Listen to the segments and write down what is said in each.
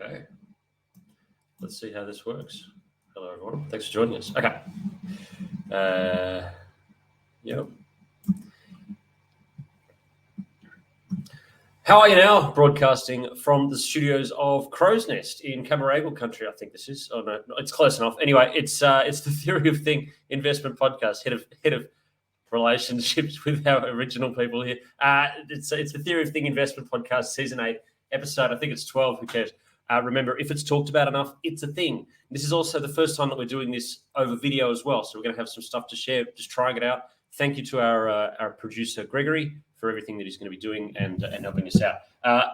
Okay. Let's see how this works. Hello, everyone. Thanks for joining us. Okay. Yep. How are you now? Broadcasting from the studios of Crow's Nest in Camaragal country, I think this is. Oh no, it's close enough. Anyway, it's the Theory of Thing investment podcast. Head of relationships with our original people here. It's the Theory of Thing investment podcast, season 8, episode. I think it's 12. Who cares? Remember, if it's talked about enough, it's a thing. This is also the first time that we're doing this over video as well, so we're going to have some stuff to share. Just trying it out. Thank you to our producer Gregory for everything that he's going to be doing and helping us out.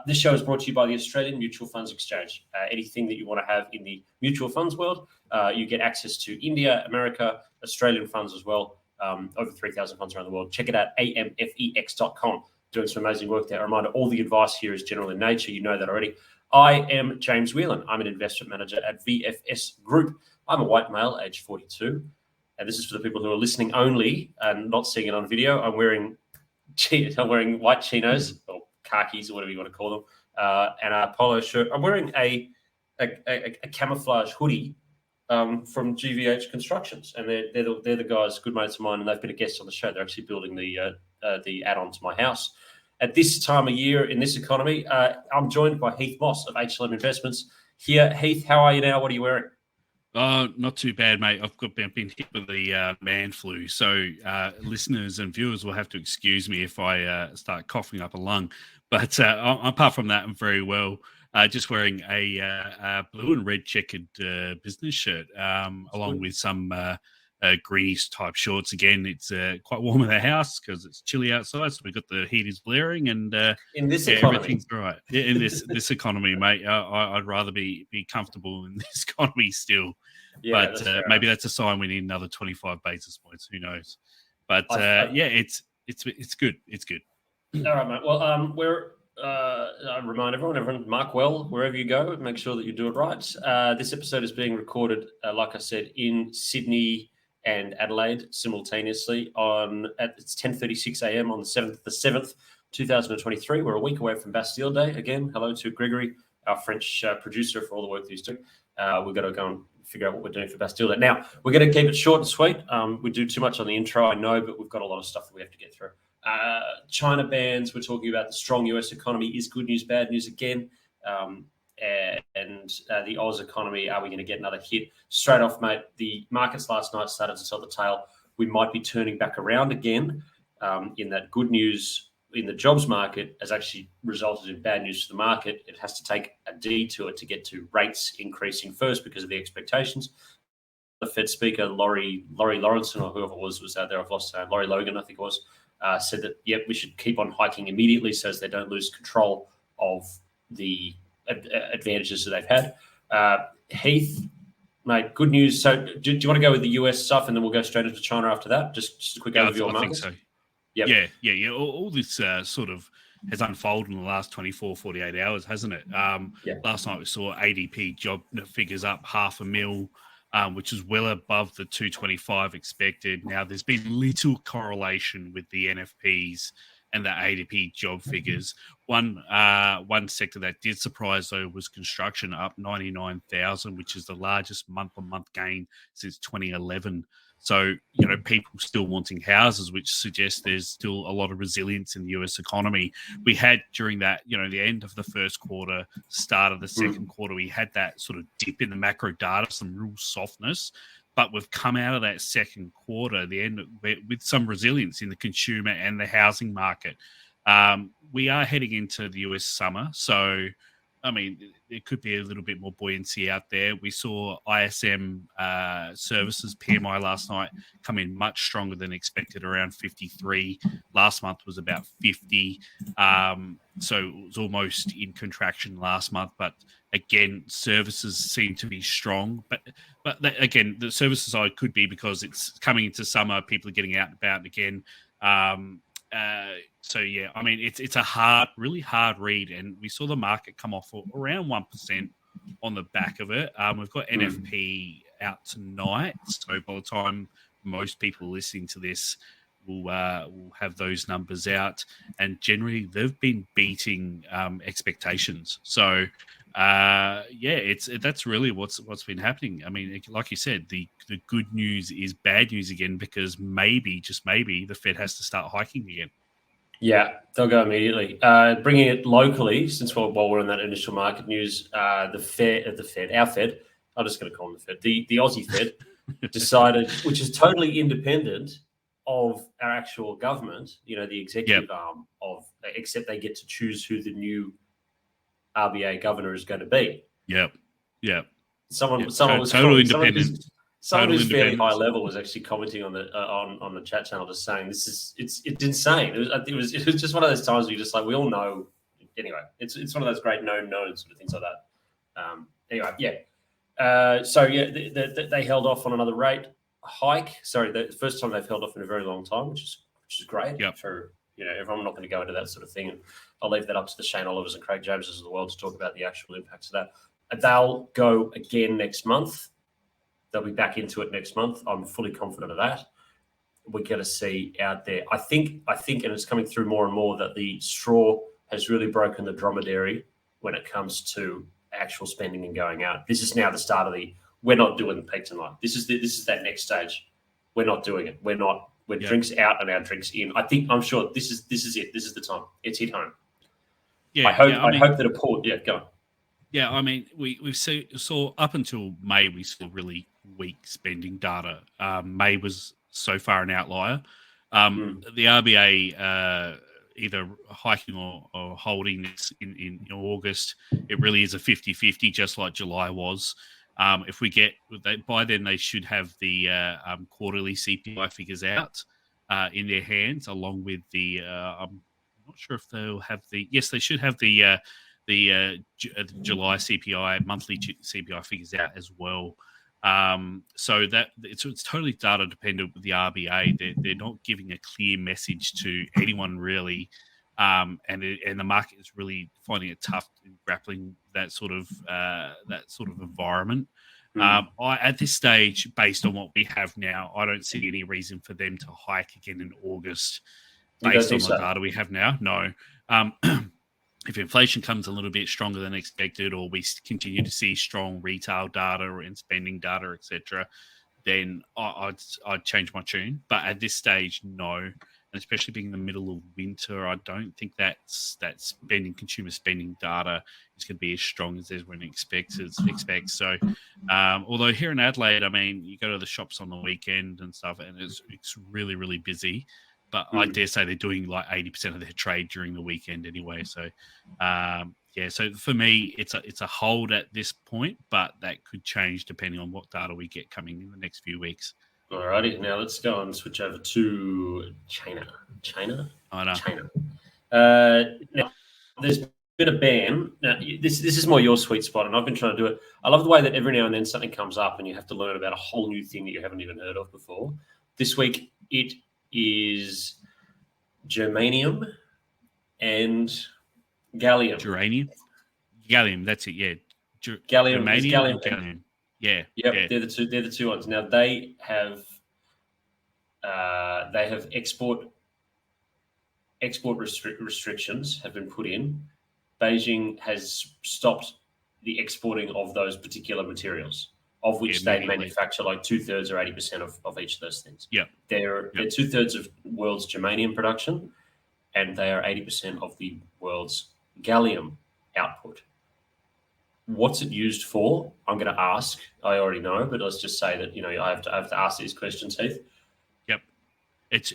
This show is brought to you by the Australian Mutual Funds Exchange. Anything that you want to have in the mutual funds world, you get access to India, America, Australian funds as well. Over 3,000 funds around the world. Check it out, amfex.com. Doing some amazing work there. A reminder, all the advice here is general in nature. You know that already. I am James Whelan. I'm an investment manager at VFS Group. I'm a white male, age 42. And this is for the people who are listening only and not seeing it on video. I'm wearing white chinos or khakis or whatever you want to call them, and a polo shirt. I'm wearing a camouflage hoodie from GVH Constructions, and they're the guys, good mates of mine, and they've been a guest on the show. They're actually building the add-on to my house. At this time of year in this economy, I'm joined by Heath Moss of HLM Investments. Here, Heath, how are you now? What are you wearing? Not too bad, mate. I've been hit with the man flu, so listeners and viewers will have to excuse me if I start coughing up a lung. But apart from that, I'm very well. Just wearing a blue and red checkered business shirt, along with some greenish type shorts. Again, it's quite warm in the house because it's chilly outside, so we've got the heat is blaring, and in this economy, everything's all right. Yeah, in this economy, mate. I'd rather be comfortable in this economy still. Yeah, but maybe that's a sign we need another 25 basis points. Who knows? But it's good. It's good. All right, mate. Well, I remind everyone, mark well wherever you go. Make sure that you do it right. This episode is being recorded, like I said, in Sydney and Adelaide simultaneously it's 10:36 a.m. on the 7th of the 7th, 2023. We're a week away from Bastille Day. Again, hello to Gregory, our French producer, for all the work that he's doing. We've got to go and figure out what we're doing for Bastille Day. Now, we're going to keep it short and sweet. We do too much on the intro, I know, but we've got a lot of stuff that we have to get through. China bans, we're talking about the strong US economy is good news, bad news again. And the Oz economy, are we going to get another hit? Straight off, mate, the markets last night started to tell the tale. We might be turning back around again in that good news in the jobs market has actually resulted in bad news for the market. It has to take a detour to get to rates increasing first because of the expectations. The Fed speaker, Laurie Lawrenson, or whoever it was out there, I've lost Laurie Logan, I think it was, said that, we should keep on hiking immediately so as they don't lose control of the advantages that they've had. Heath, mate, good news. So do you want to go with the US stuff and then we'll go straight into China after that? Just a quick overview on markets? I think so. Yep. Yeah. All this sort of has unfolded in the last 24, 48 hours, hasn't it? Last night we saw ADP job figures up 500,000, which is well above the 225 expected. Now, there's been little correlation with the NFPs and the ADP job figures. One sector that did surprise, though, was construction, up 99,000, which is the largest month-on-month gain since 2011. So, people still wanting houses, which suggests there's still a lot of resilience in the US economy. We had during that, the end of the first quarter, start of the second quarter, we had that sort of dip in the macro data, some real softness. But we've come out of that second quarter, the end with some resilience in the consumer and the housing market. We are heading into the US summer, so there could be a little bit more buoyancy out there. We saw ISM services PMI last night come in much stronger than expected, around 53. Last month was about 50. So it was almost in contraction last month. But again, services seem to be strong. But again, the services side could be because it's coming into summer, people are getting out and about again. It's a really hard read, and we saw the market come off around 1% on the back of it. We've got NFP out tonight, so by the time most people listening to this will have those numbers out, and generally they've been beating expectations. So that's really what's been happening. I mean, like you said, the good news is bad news again, because maybe, just maybe, the Fed has to start hiking again. Yeah, they'll go immediately. Bringing it locally, since while we're in that initial market news, our Fed, I'm just going to call them the Fed, the Aussie Fed, decided, which is totally independent of our actual government, the executive arm of, except they get to choose who the new RBA governor is going to be. Yep. Someone was total independent. Someone who's fairly high level was actually commenting on the on the chat channel, just saying it's insane. It was just one of those times where you're just like, we all know. Anyway, it's one of those great known knowns sort of things like that. They held off on another rate hike. Sorry, the first time they've held off in a very long time, which is great for everyone. I'm not going to go into that sort of thing, and I'll leave that up to the Shane Olivers and Craig Jameses of the world to talk about the actual impacts of that. They'll go again next month. They'll be back into it next month. I'm fully confident of that. We're going to see out there. I think, and it's coming through more and more, that the straw has really broken the dromedary when it comes to actual spending and going out. This is now the start of we're not doing the peak tonight. This is that next stage. We're not doing it. We're not. We're drinks out and our drinks in. I'm sure this is it. This is the time. It's hit home. Yeah. I hope that a port. Yeah, go on. Yeah, I mean, we saw up until May, we saw really weak spending data. May was so far an outlier. The RBA either hiking or holding this in August, it really is a 50-50, just like July was. If we get by then, they should have the quarterly CPI figures out in their hands, along with the. I'm not sure if they'll have the. Yes, they should have the July CPI, monthly CPI figures out as well. So that it's totally data dependent with the RBA. They're not giving a clear message to anyone really, and the market is really finding it tough in grappling that sort of environment. At this stage, based on what we have now, I don't see any reason for them to hike again in August, based on the data we have now. No. If inflation comes a little bit stronger than expected, or we continue to see strong retail data and spending data, etc., then I'd change my tune. But at this stage, no. And especially being in the middle of winter, I don't think that consumer spending data is going to be as strong as everyone expects. So, although here in Adelaide, I mean, you go to the shops on the weekend and stuff, and it's really, really busy. But I dare say they're doing like 80% of their trade during the weekend anyway. So, so for me, it's a hold at this point, but that could change depending on what data we get coming in the next few weeks. Alrighty, now let's go and switch over to China. China. Now, there's been a ban. Now, this is more your sweet spot, and I've been trying to do it. I love the way that every now and then something comes up, and you have to learn about a whole new thing that you haven't even heard of before. This week, it is germanium and gallium. Gallium, that's it. Yeah, gallium. Yeah. Yep, they're the two ones. Now they have export restrictions have been put in. Beijing has stopped the exporting of those particular materials, of which they manufacture like 2/3 or 80% of each of those things. Yeah, they're 2/3 of world's germanium production, and they are 80% of the world's gallium output. What's it used for? I'm going to ask. I already know, but let's just say that I have to ask these questions, Heath. Yep, it's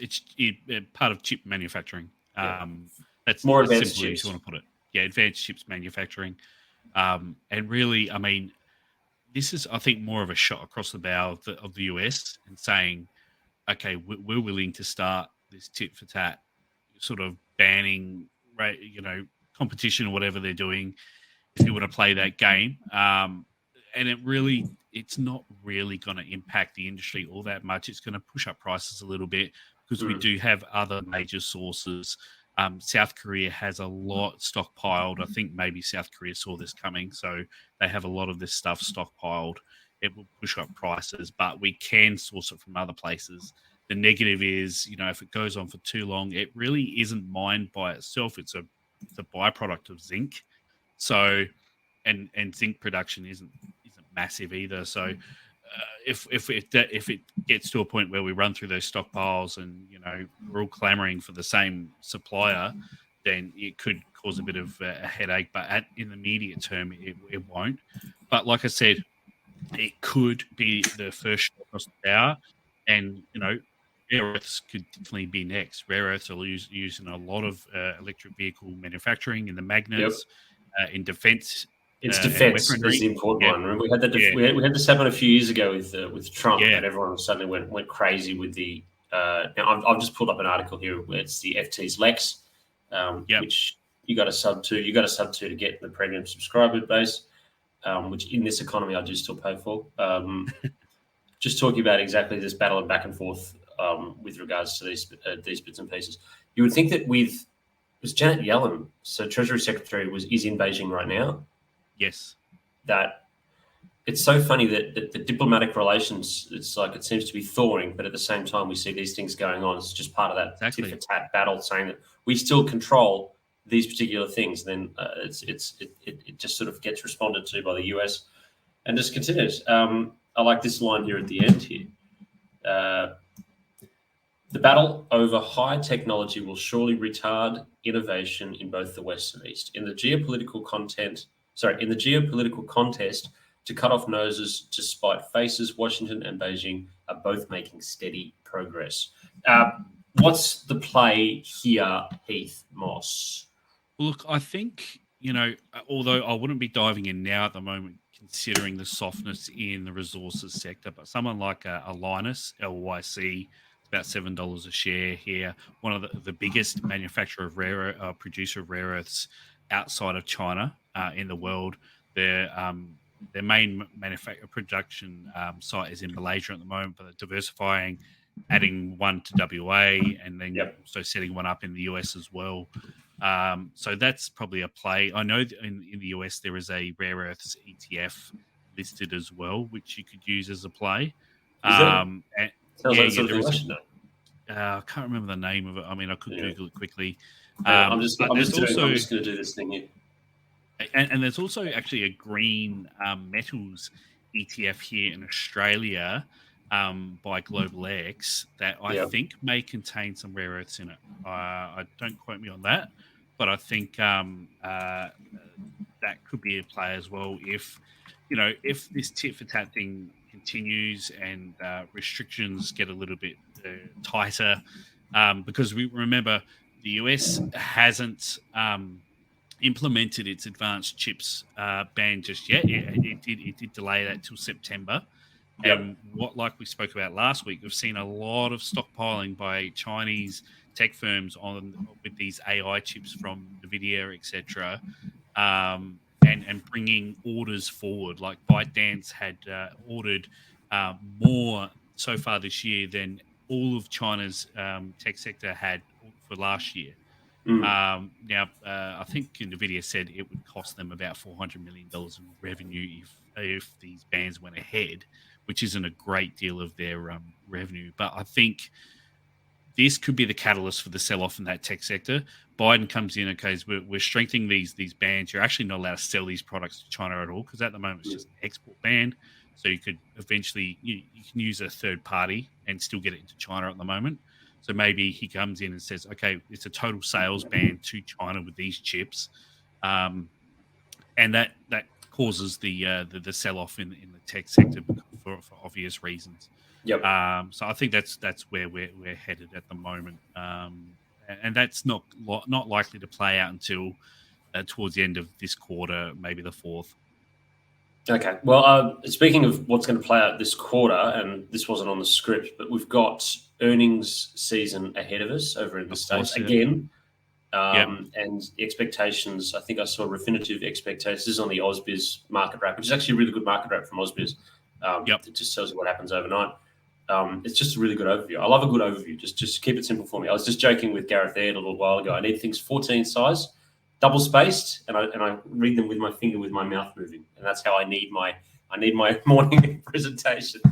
part of chip manufacturing. That's more advanced chips. You want to put it? Yeah, advanced chips manufacturing, and really, I mean, this is, I think, more of a shot across the bow of the US and saying, okay, we're willing to start this tit for tat sort of banning, competition or whatever they're doing. If you want to play that game, and it's not really going to impact the industry all that much. It's going to push up prices a little bit because we do have other major sources. South Korea has a lot stockpiled. I think maybe South Korea saw this coming, so they have a lot of this stuff stockpiled. It will push up prices, but we can source it from other places. The negative is, if it goes on for too long, it really isn't mined by itself. It's a byproduct of zinc. So and zinc production isn't massive either. So if it gets to a point where we run through those stockpiles and we're all clamoring for the same supplier, then it could cause a bit of a headache. But in the immediate term, it won't. But like I said, it could be the first shot across the bow, and rare earths could definitely be next. Rare earths are used in a lot of electric vehicle manufacturing, in the magnets, in defense. It's defense is the important one. Remember, we had we had this happen a few years ago with Trump, and everyone suddenly went crazy with the. Now I've just pulled up an article here. It's the FT's Lex, which you got a sub to. You got a sub to get the premium subscriber base, which in this economy I do still pay for. Just talking about exactly this battle and back and forth with regards to these bits and pieces. You would think that with Janet Yellen, so Treasury Secretary, is in Beijing right now. Yes. That it's so funny that the diplomatic relations, it's like it seems to be thawing, but at the same time we see these things going on. It's just part of that tit for tat battle, saying that we still control these particular things. Then it just sort of gets responded to by the US and just continues. I like this line here at the end here. The battle over high technology will surely retard innovation in both the West and East. In the geopolitical contest to cut off noses to spite faces, Washington and Beijing are both making steady progress. What's the play here, Heath Moss? Look, I think, although I wouldn't be diving in now at the moment, considering the softness in the resources sector, but someone like a Linus, LYC, about $7 a share here, one of the biggest manufacturer of producer of rare earths outside of China in the world. Their main production site is in Malaysia at the moment, but they're diversifying, adding one to WA, and then also setting one up in the US as well. So that's probably a play. I know in the US there is a rare earths ETF listed as well, which you could use as a play. I can't remember the name of it. I mean, I could Google it quickly. I'm just going to do this thing here. And there's also actually a green metals ETF here in Australia by Global X that I think may contain some rare earths in it. I don't quote me on that, but I think that could be a play as well. If this tit for tat thing continues and restrictions get a little bit tighter, because we remember the US hasn't implemented its advanced chips ban just yet. It did delay that till September. And like we spoke about last week, we've seen a lot of stockpiling by Chinese tech firms with these AI chips from NVIDIA, etc., and bringing orders forward. Like ByteDance had ordered more so far this year than all of China's tech sector had for last year. Now, I think NVIDIA said it would cost them about $400 million in revenue if these bans went ahead, which isn't a great deal of their revenue. But I think this could be the catalyst for the sell-off in that tech sector. Biden comes in, okay, we're strengthening these bans. You're actually not allowed to sell these products to China at all, because at the moment it's just an export ban. So you could eventually, you can use a third party and still get it into China at the moment. So maybe he comes in and says, okay, it's a total sales ban to China with these chips. And that causes the sell-off in the tech sector for obvious reasons. So I think that's where we're headed at the moment. And that's not likely to play out until towards the end of this quarter, maybe the fourth. Okay. Well, speaking of what's going to play out this quarter, and this wasn't on the script, but we've got earnings season ahead of us over in the States again. And the expectations, I think I saw Refinitiv expectations. This is on the AusBiz market wrap, which is actually a really good market wrap from AusBiz. It just tells you what happens overnight. It's just a really good overview. I love a good overview. Just keep it simple for me. I was just joking with Gareth Aird a little while ago. I need things 14 size, double spaced, and I read them with my finger with my mouth moving, and that's how I need my morning presentation.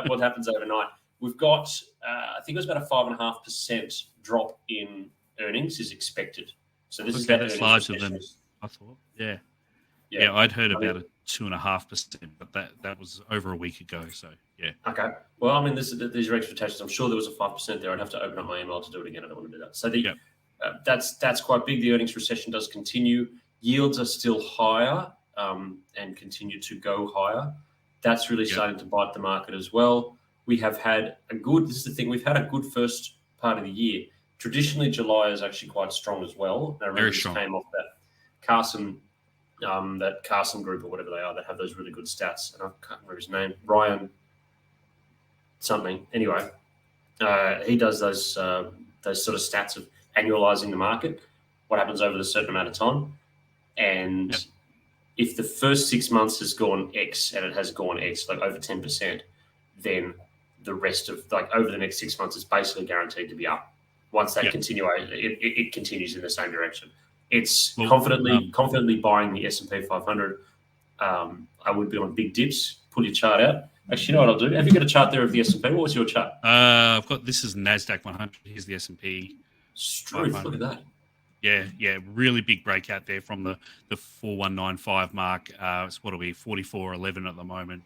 What happens overnight? We've got I think it was about a 5.5% drop in earnings is expected. So this is that's larger than I thought. Yeah. Yeah, I'd heard about a 2.5%, but that was over a week ago. So yeah. Okay. Well, I mean, these are expectations. I'm sure there was a 5% there. I'd have to open up my email to do it again. I don't want to do that. So that's quite big. The earnings recession does continue. Yields are still higher and continue to go higher. That's really starting to bite the market as well. We have had this is the thing, we've had a good first part of the year. Traditionally, July is actually quite strong as well. Now, very strong. Came off that Carson group or whatever they are that have those really good stats. And I can't remember his name, Ryan something. Anyway, he does those sort of stats of annualizing the market, what happens over a certain amount of time. And if the first 6 months has gone X and it has gone X, like over 10%, then the rest of over the next 6 months is basically guaranteed to be up. Once that it continues in the same direction. It's confidently buying the S&P 500. I would be on big dips. Pull your chart out. Actually, you know what I'll do? Have you got a chart there of the S&P? What was your chart? I've got, this is NASDAQ 100. Here's the S&P. Struth, look at that. Yeah, really big breakout there from the 4195 mark. It's what are we, 4411 at the moment.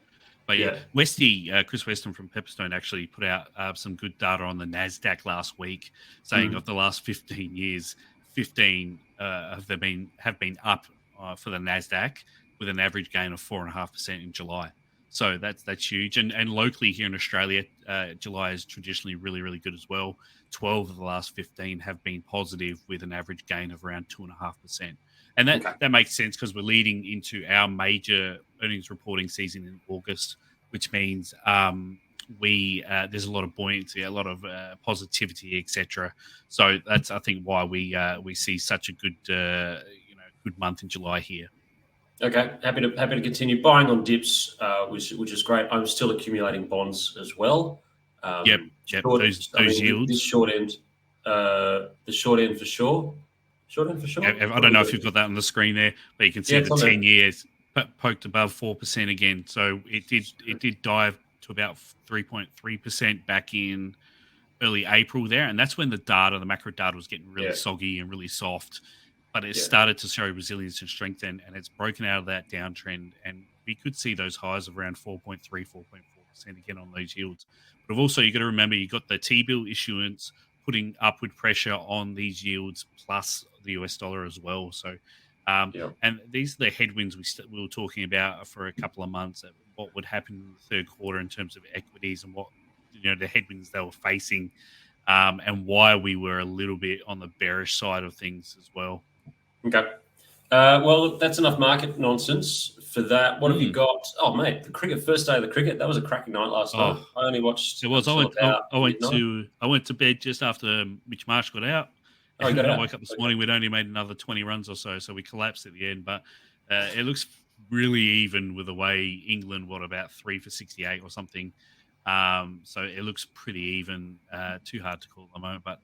But Chris Weston from Pepperstone actually put out some good data on the NASDAQ last week, saying of the last 15 years, 15 have been up for the NASDAQ with an average gain of 4.5% in July. So that's huge. And locally here in Australia, July is traditionally really, really good as well. 12 of the last 15 have been positive with an average gain of around 2.5%. And that makes sense because we're leading into our major earnings reporting season in August, which means there's a lot of buoyancy, a lot of positivity, etc. So that's, I think, why we see such a good good month in July here. Okay, happy to continue buying on dips, which is great. I'm still accumulating bonds as well. Those yields. This short end, the short end for sure. Short end for sure. Yeah, I don't know if you've got that on the screen there, but you can see the 10 years poked above 4% again. So it did dive to about 3.3% back in early April there, and that's when the macro data was getting really soggy and really soft. But it started to show resilience and strength, and it's broken out of that downtrend. And we could see those highs of around 4.3, 4.4% again on those yields. But also, you got to remember, you got the T-bill issuance putting upward pressure on these yields, plus the US dollar as well. So, and these are the headwinds we were talking about for a couple of months. What would happen in the third quarter in terms of equities and what the headwinds they were facing, and why we were a little bit on the bearish side of things as well. Okay. Well, that's enough market nonsense for that. What have you got? Oh, mate, the cricket, first day of the cricket. That was a cracking night last night. I only watched. It was. I went to bed just after Mitch Marsh got out. Oh, and I woke up this morning. We'd only made another 20 runs or so we collapsed at the end. But it looks really even with the way England, about 3 for 68 or something. So it looks pretty even. Too hard to call at the moment, but.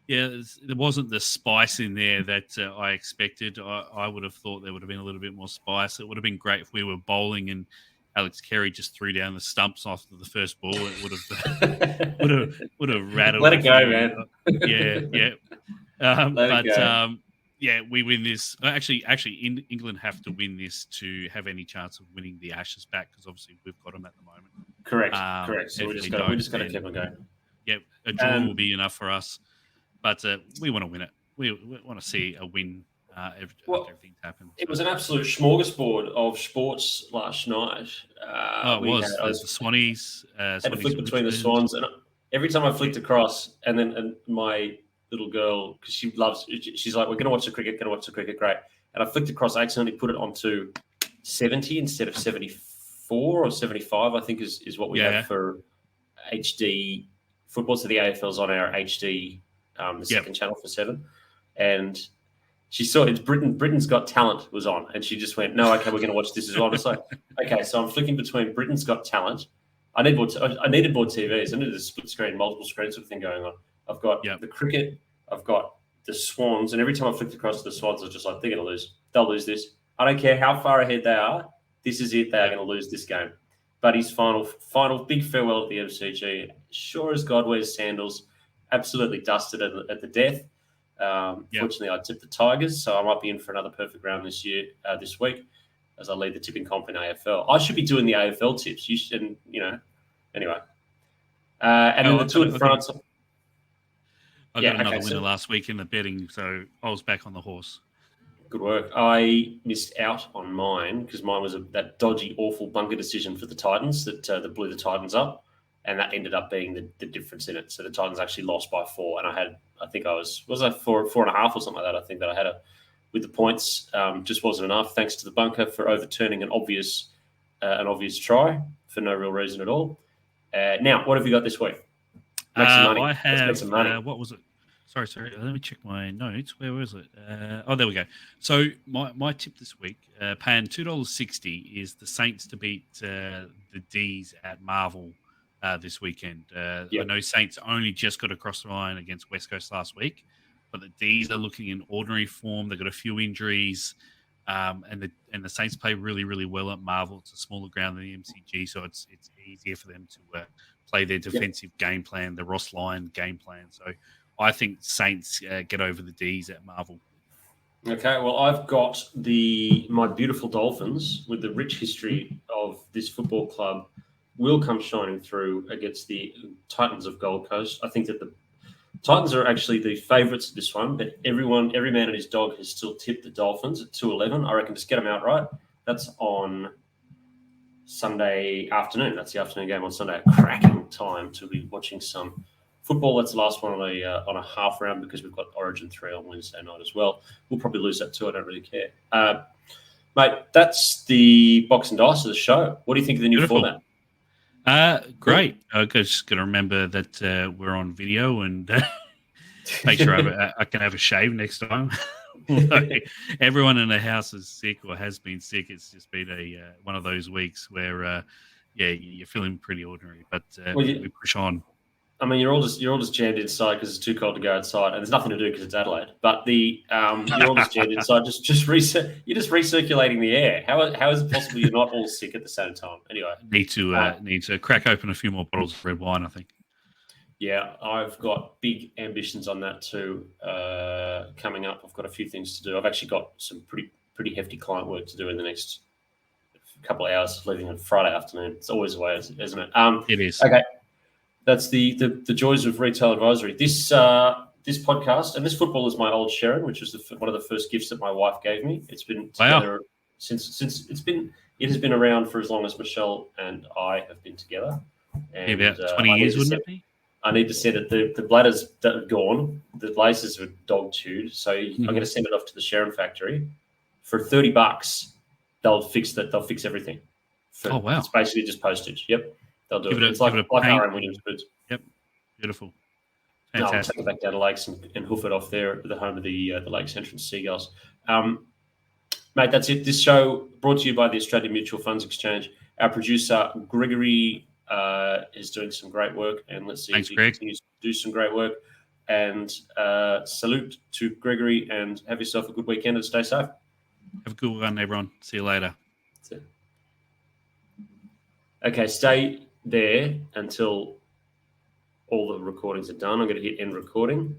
Yeah, there wasn't the spice in there that I expected. I would have thought there would have been a little bit more spice. It would have been great if we were bowling and Alex Carey just threw down the stumps after the first ball. It would have rattled. Let it go, man. We win this. Actually, England have to win this to have any chance of winning the Ashes back because obviously we've got them at the moment. Correct. So we just got to keep on going. Yeah, a draw will be enough for us. But we want to win it. We want to see a win after everything's happened. It was an absolute smorgasbord of sports last night. It was. There's the Swannies. Had to flick between the Swans. And every time I flicked across, and my little girl, because she's like, we're going to watch the cricket, great. And I flicked across, I accidentally put it onto 70 instead of 74 or 75, I think is what we have for HD football. So the AFL's on our HD the second channel for 7, and she saw it's Britain's Got Talent was on, and she just went, no, okay, we're going to watch this as well. And it's like, okay, so I'm flicking between Britain's Got Talent. I needed more TVs. I needed a split screen, multiple screen sort of thing going on. I've got the cricket, I've got the Swans, and every time I flicked across to the Swans, I was just like, they're going to lose. They'll lose this. I don't care how far ahead they are. This is it. They are going to lose this game. But his final big farewell at the MCG, sure as God wears sandals, absolutely dusted at the death. Fortunately, I tipped the Tigers, so I might be in for another perfect round this week. as I lead the tipping comp in AFL. I should be doing the AFL tips. You should, anyway. And then the Tour de France. I got another winner last week in the betting, so I was back on the horse. Good work. I missed out on mine because mine was that dodgy, awful bunker decision for the Titans that blew the Titans up, and that ended up being the difference in it. So the Titans actually lost by 4, and I think I was 4.5 or something like that. I think that I had with the points, just wasn't enough. Thanks to the bunker for overturning an obvious try for no real reason at all. Now, what have you got this week? Make some money. I have. Let's make some money. What was it? Sorry. Let me check my notes. Where was it? There we go. So my tip this week, paying $2.60, is the Saints to beat the D's at Marvel this weekend. I know Saints only just got across the line against West Coast last week, but the D's are looking in ordinary form. They've got a few injuries, and the Saints play really, really well at Marvel. It's a smaller ground than the MCG, so it's easier for them to play their defensive game plan, the Ross Lyon game plan. So I think Saints get over the D's at Marvel. Okay, well, I've got my beautiful Dolphins with the rich history of this football club will come shining through against the Titans of Gold Coast. I think that the Titans are actually the favourites of this one, but every man and his dog has still tipped the Dolphins at 2.11. I reckon just get them outright. That's on Sunday afternoon. That's the afternoon game on Sunday. A cracking time to be watching some football. That's the last one on a half round because we've got Origin 3 on Wednesday night as well. We'll probably lose that too. I don't really care. Mate, that's the box and dice of the show. What do you think of the new format? Great. I just got to remember that we're on video and make sure I can have a shave next time. Everyone in the house is sick or has been sick. It's just been one of those weeks where, you're feeling pretty ordinary, but we push on. I mean, you're all just jammed inside because it's too cold to go outside, and there's nothing to do because it's Adelaide. But you're all just jammed inside. You're just recirculating the air. How is it possible you're not all sick at the same time? Anyway, need to crack open a few more bottles of red wine, I think. Yeah, I've got big ambitions on that too. Coming up, I've got a few things to do. I've actually got some pretty hefty client work to do in the next couple of hours, leaving on Friday afternoon. It's always the way, isn't it? It is. Okay. That's the joys of retail advisory. This podcast and this football is my old Sharon, which was one of the first gifts that my wife gave me. It's been together since it has been around for as long as Michelle and I have been together. And, about 20 years, wouldn't it be? I need to send it. The bladders that are gone, the laces are dog chewed. So I'm going to send it off to the Sharon factory for $30. They'll fix that. They'll fix everything. Oh wow! It's basically just postage. Yep. They'll do it. It's like R.M. Williams boots. Yep. Beautiful. Fantastic. No, I'll take it back down to Lakes and hoof it off there at the home of the Lakes Entrance Seagulls. Mate, that's it. This show brought to you by the Australian Mutual Funds Exchange. Our producer, Gregory, is doing some great work, and let's see if he continues to do some great work. And salute to Gregory, and have yourself a good weekend and stay safe. Have a good one, everyone. See you later. Okay, stay there until all the recordings are done. I'm going to hit end recording.